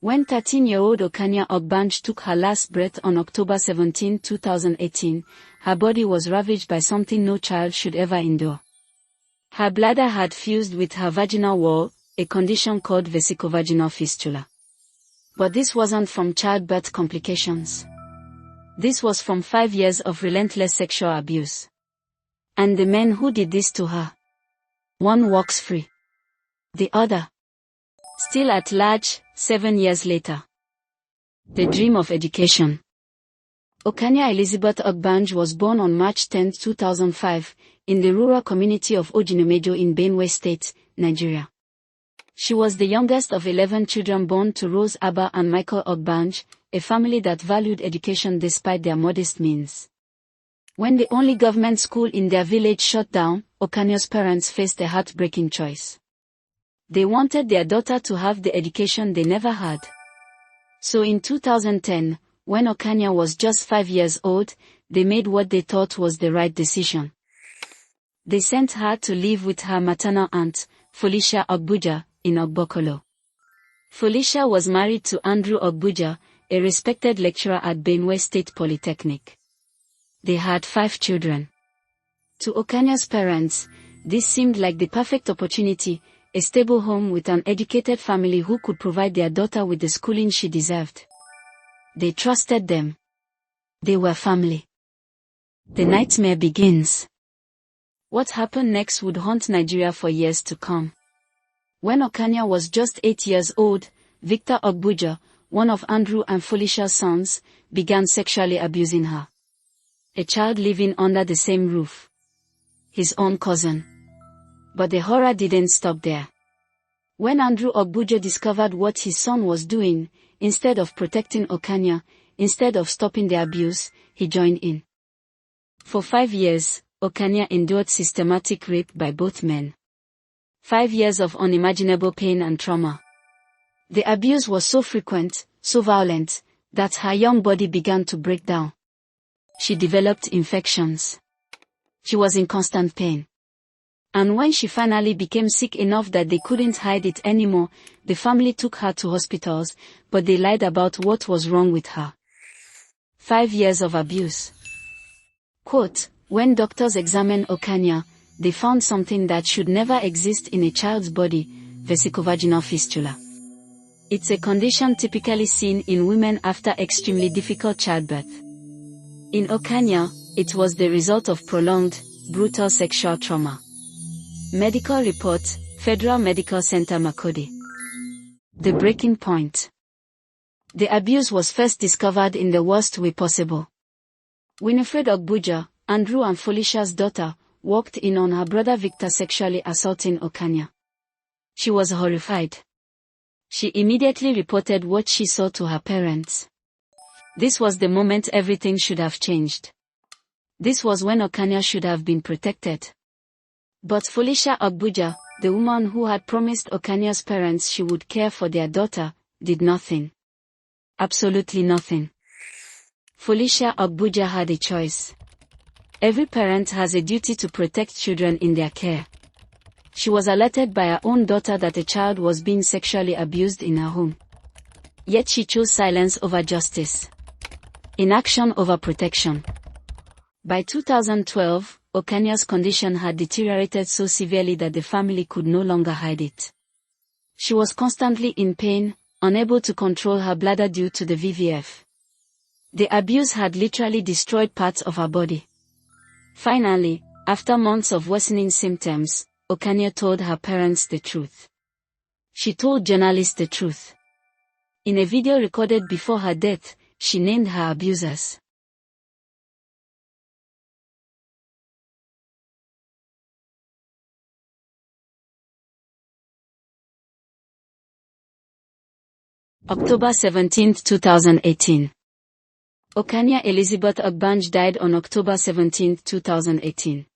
When 13-year-old Ochanya Ogbanje took her last breath on October 17, 2018, her body was ravaged by something no child should ever endure. Her bladder had fused with her vaginal wall, a condition called vesicovaginal fistula. But this wasn't from childbirth complications. This was from 5 years of relentless sexual abuse. And the men who did this to her. One walks free. The other, still at large, 7 years later. The dream of education. Ochanya Elizabeth Ogbanje was born on March 10, 2005, in the rural community of Ojinumejo in Benue State, Nigeria. She was the youngest of 11 children born to Rose Abba and Michael Ogbanje, a family that valued education despite their modest means. When the only government school in their village shut down, Ochanya's parents faced a heartbreaking choice. They wanted their daughter to have the education they never had. So in 2010, when Ochanya was just 5 years old, they made what they thought was the right decision. They sent her to live with her maternal aunt, Felicia Ogbuja, in Ogbokolo. Felicia was married to Andrew Ogbuja, a respected lecturer at Benue State Polytechnic. They had 5 children. To Ochanya's parents, this seemed like the perfect opportunity, a stable home with an educated family who could provide their daughter with the schooling she deserved. They trusted them. They were family. The nightmare begins. What happened next would haunt Nigeria for years to come. When Ochanya was just 8 years old, Victor Ogbuja, one of Andrew and Felicia's sons, began sexually abusing her. A child living under the same roof. His own cousin. But the horror didn't stop there. When Andrew Ogbuja discovered what his son was doing, instead of protecting Ochanya, instead of stopping the abuse, he joined in. For 5 years, Ochanya endured systematic rape by both men. 5 years of unimaginable pain and trauma. The abuse was so frequent, so violent, that her young body began to break down. She developed infections. She was in constant pain. And when she finally became sick enough that they couldn't hide it anymore, the family took her to hospitals, but they lied about what was wrong with her. 5 years of abuse. Quote, when doctors examined Ochanya, they found something that should never exist in a child's body, vesicovaginal fistula. It's a condition typically seen in women after extremely difficult childbirth. In Ochanya, it was the result of prolonged, brutal sexual trauma. Medical report, Federal Medical Center Makodi. The breaking point. The abuse was first discovered in the worst way possible. Winifred Ogbuja, Andrew and Felicia's daughter, walked in on her brother Victor sexually assaulting Ochanya. She was horrified. She immediately reported what she saw to her parents. This was the moment everything should have changed. This was when Ochanya should have been protected. But Felicia Ogbuja, the woman who had promised Ochanya's parents she would care for their daughter, did nothing. Absolutely nothing. Felicia Ogbuja had a choice. Every parent has a duty to protect children in their care. She was alerted by her own daughter that a child was being sexually abused in her home. Yet she chose silence over justice. Inaction over protection. By 2012, Ochanya's condition had deteriorated so severely that the family could no longer hide it. She was constantly in pain, unable to control her bladder due to the VVF. The abuse had literally destroyed parts of her body. Finally, after months of worsening symptoms, Ochanya told her parents the truth. She told journalists the truth. In a video recorded before her death, she named her abusers. October 17, 2018. Ochanya Elizabeth Ogbanje died on October 17, 2018.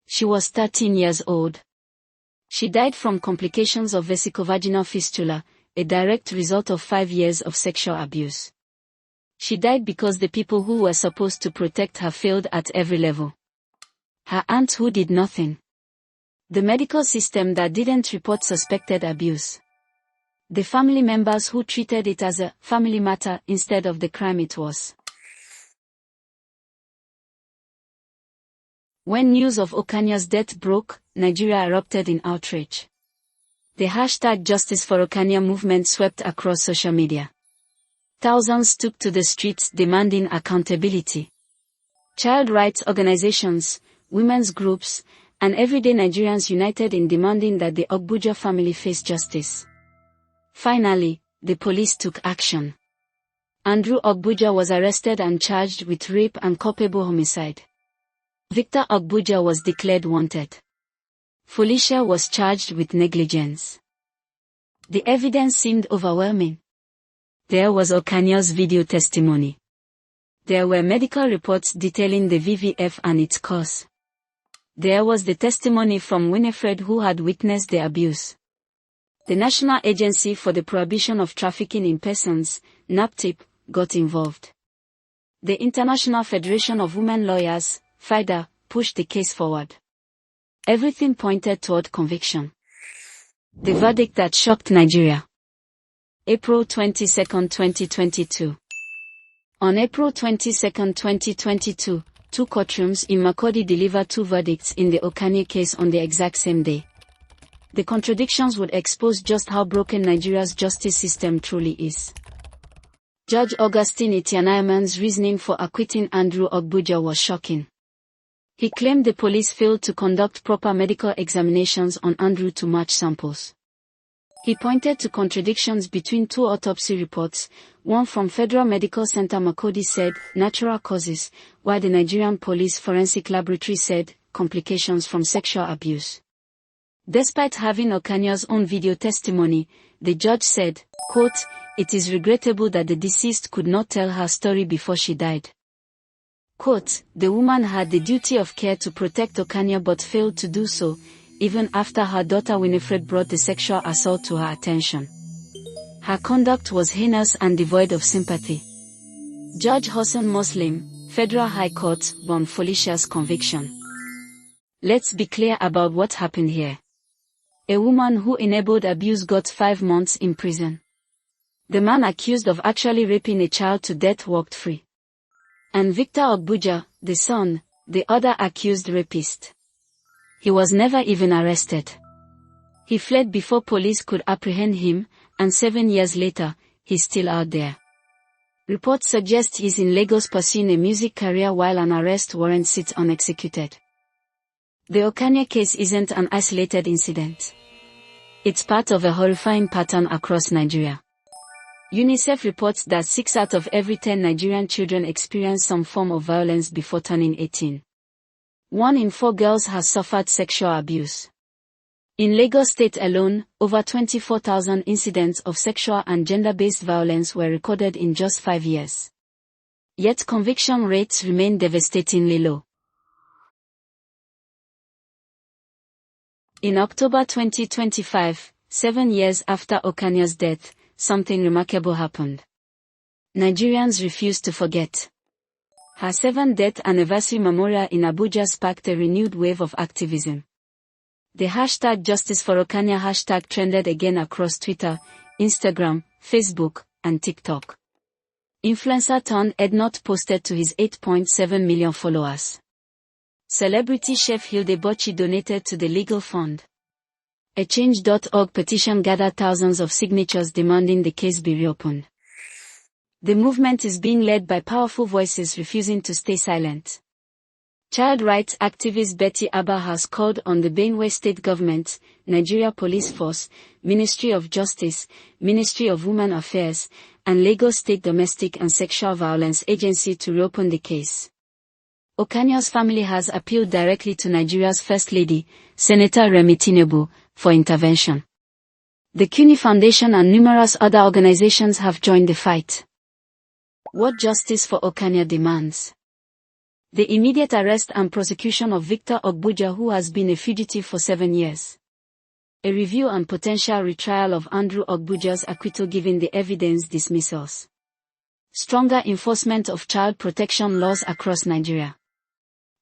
She was 13 years old. She died from complications of vesicovaginal fistula, a direct result of 5 years of sexual abuse. She died because the people who were supposed to protect her failed at every level. Her aunt who did nothing. The medical system that didn't report suspected abuse. The family members who treated it as a family matter instead of the crime it was. When news of Ochanya's death broke, Nigeria erupted in outrage. The hashtag Justice for Ochanya movement swept across social media. Thousands took to the streets demanding accountability. Child rights organizations, women's groups, and everyday Nigerians united in demanding that the Ogbuja family face justice. Finally, the police took action. Andrew Ogbuja was arrested and charged with rape and culpable homicide. Victor Ogbuja was declared wanted. Felicia was charged with negligence. The evidence seemed overwhelming. There was Ochanya's video testimony. There were medical reports detailing the VVF and its cause. There was the testimony from Winifred who had witnessed the abuse. The National Agency for the Prohibition of Trafficking in Persons, NAPTIP, got involved. The International Federation of Women Lawyers, FIDA, pushed the case forward. Everything pointed toward conviction. The verdict that shocked Nigeria. April 22, 2022. On April 22, 2022, two courtrooms in Makurdi delivered two verdicts in the Ochanya case on the exact same day. The contradictions would expose just how broken Nigeria's justice system truly is. Judge Augustine Itianaiman's reasoning for acquitting Andrew Ogbuja was shocking. He claimed the police failed to conduct proper medical examinations on Andrew to match samples. He pointed to contradictions between two autopsy reports, one from Federal Medical Center Makurdi said, natural causes, while the Nigerian Police Forensic Laboratory said, complications from sexual abuse. Despite having Ochanya's own video testimony, the judge said, quote, "It is regrettable that the deceased could not tell her story before she died." Quote, "The woman had the duty of care to protect Ochanya but failed to do so, even after her daughter Winifred brought the sexual assault to her attention. Her conduct was heinous and devoid of sympathy." Judge Hossein Muslim, Federal High Court, won Felicia's conviction. Let's be clear about what happened here. A woman who enabled abuse got 5 months in prison. The man accused of actually raping a child to death walked free. And Victor Ogbuja, the son, the other accused rapist. He was never even arrested. He fled before police could apprehend him, and 7 years later, he's still out there. Reports suggest he's in Lagos pursuing a music career while an arrest warrant sits unexecuted. The Ochanya case isn't an isolated incident. It's part of a horrifying pattern across Nigeria. UNICEF reports that 6 out of every 10 Nigerian children experience some form of violence before turning 18. 1 in 4 girls has suffered sexual abuse. In Lagos State alone, over 24,000 incidents of sexual and gender-based violence were recorded in just 5 years. Yet conviction rates remain devastatingly low. In October 2025, 7 years after Ochanya's death, something remarkable happened. Nigerians refused to forget. Her 7th death anniversary memorial in Abuja sparked a renewed wave of activism. The hashtag Justice for Ochanya hashtag trended again across Twitter, Instagram, Facebook, and TikTok. Influencer turned Ednot posted to his 8.7 million followers. Celebrity chef Hilde Bochi donated to the legal fund. A Change.org petition gathered thousands of signatures demanding the case be reopened. The movement is being led by powerful voices refusing to stay silent. Child rights activist Betty Abba has called on the Benue State Government, Nigeria Police Force, Ministry of Justice, Ministry of Women Affairs, and Lagos State Domestic and Sexual Violence Agency to reopen the case. Ochanya's family has appealed directly to Nigeria's First Lady, Senator Remi Tinubu, for intervention. The CUNY Foundation and numerous other organizations have joined the fight. What justice for Ochanya demands? The immediate arrest and prosecution of Victor Ogbuja, who has been a fugitive for 7 years. A review and potential retrial of Andrew Ogbuja's acquittal given the evidence dismissals. Stronger enforcement of child protection laws across Nigeria.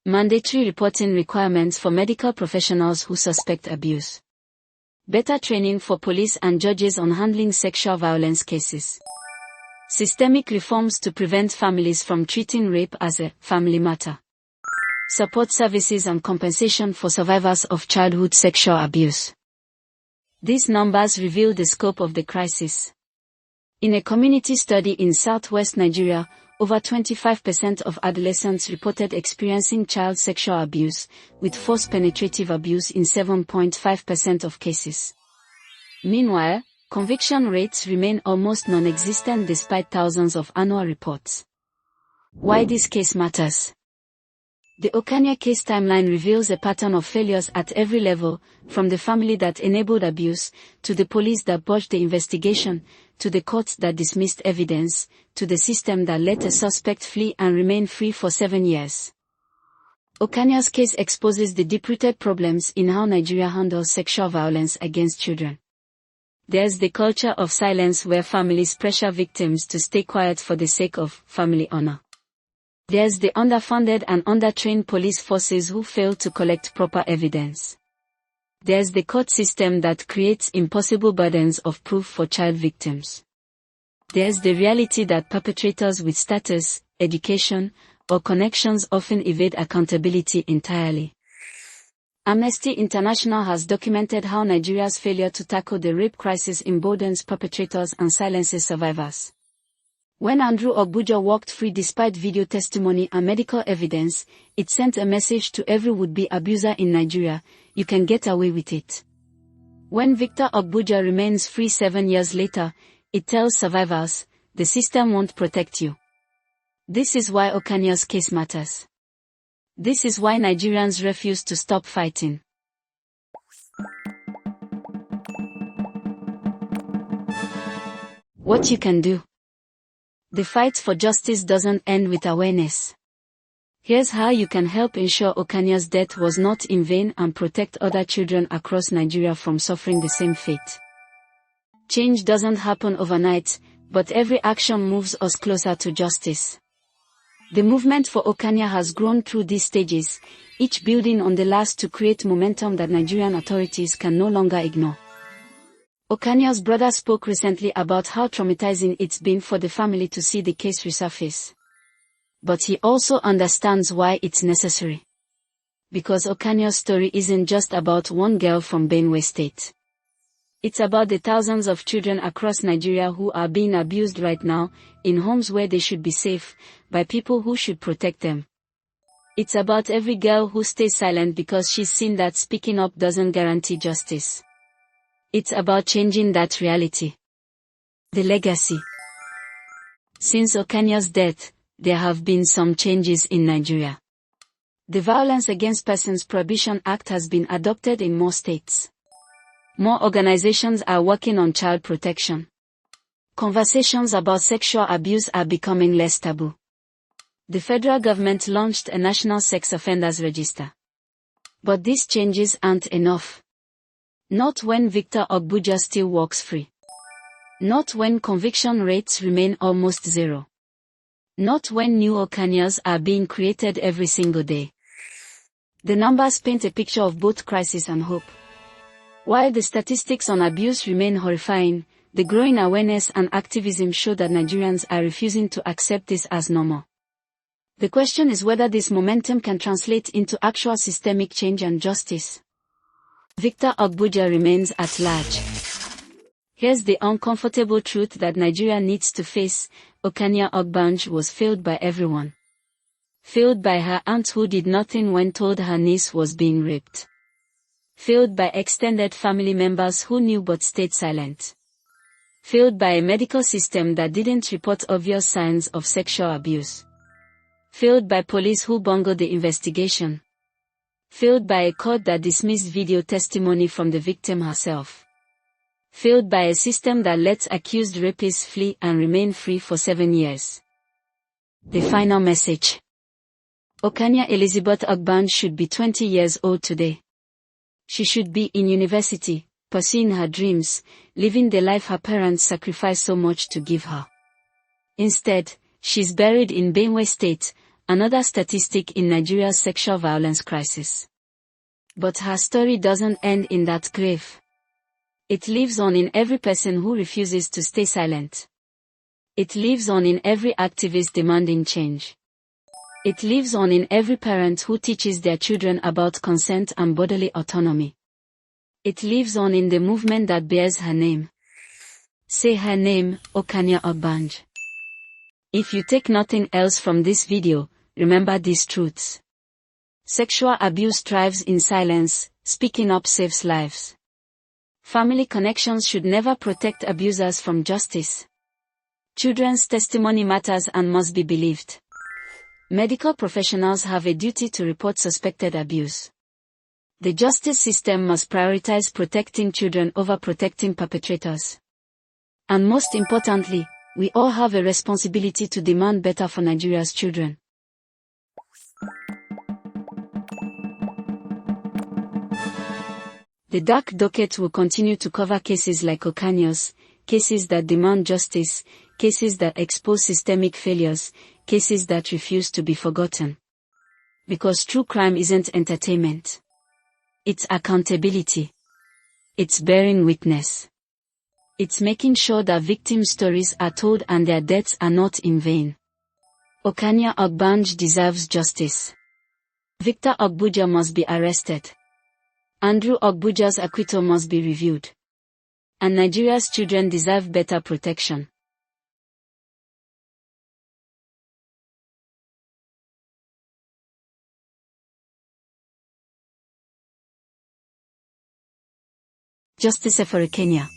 Mandatory reporting requirements for medical professionals who suspect abuse. Better training for police and judges on handling sexual violence cases. Systemic reforms to prevent families from treating rape as a family matter. Support services and compensation for survivors of childhood sexual abuse. These numbers reveal the scope of the crisis. In a community study in southwest Nigeria, over 25% of adolescents reported experiencing child sexual abuse, with forced penetrative abuse in 7.5% of cases. Meanwhile, conviction rates remain almost non-existent despite thousands of annual reports. Why this case matters? The Ochanya case timeline reveals a pattern of failures at every level, from the family that enabled abuse, to the police that botched the investigation, to the courts that dismissed evidence, to the system that let a suspect flee and remain free for 7 years. Ochanya's case exposes the deep-rooted problems in how Nigeria handles sexual violence against children. There's the culture of silence where families pressure victims to stay quiet for the sake of family honor. There's the underfunded and undertrained police forces who fail to collect proper evidence. There's the court system that creates impossible burdens of proof for child victims. There's the reality that perpetrators with status, education, or connections often evade accountability entirely. Amnesty International has documented how Nigeria's failure to tackle the rape crisis emboldens perpetrators and silences survivors. When Andrew Ogbuja walked free despite video testimony and medical evidence, it sent a message to every would-be abuser in Nigeria: you can get away with it. When Victor Ogbuja remains free 7 years later, it tells survivors, the system won't protect you. This is why Ochanya's case matters. This is why Nigerians refuse to stop fighting. What you can do. The fight for justice doesn't end with awareness. Here's how you can help ensure Ochanya's death was not in vain and protect other children across Nigeria from suffering the same fate. Change doesn't happen overnight, but every action moves us closer to justice. The movement for Ochanya has grown through these stages, each building on the last to create momentum that Nigerian authorities can no longer ignore. Ochanya's brother spoke recently about how traumatizing it's been for the family to see the case resurface. But he also understands why it's necessary. Because Ochanya's story isn't just about one girl from Benue State. It's about the thousands of children across Nigeria who are being abused right now, in homes where they should be safe, by people who should protect them. It's about every girl who stays silent because she's seen that speaking up doesn't guarantee justice. It's about changing that reality. The legacy. Since Ochanya's death, there have been some changes in Nigeria. The Violence Against Persons Prohibition Act has been adopted in more states. More organizations are working on child protection. Conversations about sexual abuse are becoming less taboo. The federal government launched a national sex offenders register. But these changes aren't enough. Not when Victor Ogbuja still walks free. Not when conviction rates remain almost zero. Not when new Ochanyas are being created every single day. The numbers paint a picture of both crisis and hope. While the statistics on abuse remain horrifying, the growing awareness and activism show that Nigerians are refusing to accept this as normal. The question is whether this momentum can translate into actual systemic change and justice. Victor Ogbuja remains at large. Here's the uncomfortable truth that Nigeria needs to face: Ochanya Ogbanje was failed by everyone. Failed by her aunt who did nothing when told her niece was being raped. Failed by extended family members who knew but stayed silent. Failed by a medical system that didn't report obvious signs of sexual abuse. Failed by police who bungled the investigation. Failed by a court that dismissed video testimony from the victim herself. Failed by a system that lets accused rapists flee and remain free for 7 years. The final message. Ochanya Elizabeth Ogbanje should be 20 years old today. She should be in university, pursuing her dreams, living the life her parents sacrificed so much to give her. Instead, she's buried in Benue State, another statistic in Nigeria's sexual violence crisis. But her story doesn't end in that grave. It lives on in every person who refuses to stay silent. It lives on in every activist demanding change. It lives on in every parent who teaches their children about consent and bodily autonomy. It lives on in the movement that bears her name. Say her name, Ochanya Ogbanje. If you take nothing else from this video, remember these truths. Sexual abuse thrives in silence, speaking up saves lives. Family connections should never protect abusers from justice. Children's testimony matters and must be believed. Medical professionals have a duty to report suspected abuse. The justice system must prioritize protecting children over protecting perpetrators. And most importantly, we all have a responsibility to demand better for Nigeria's children. The dark docket will continue to cover cases like Ochanya's, cases that demand justice, cases that expose systemic failures, cases that refuse to be forgotten. Because true crime isn't entertainment. It's accountability. It's bearing witness. It's making sure that victim stories are told and their deaths are not in vain. Ochanya Ogbanje deserves justice. Victor Ogbuja must be arrested. Andrew Ogbuja's acquittal must be reviewed. And Nigeria's children deserve better protection. Justice for Kenya.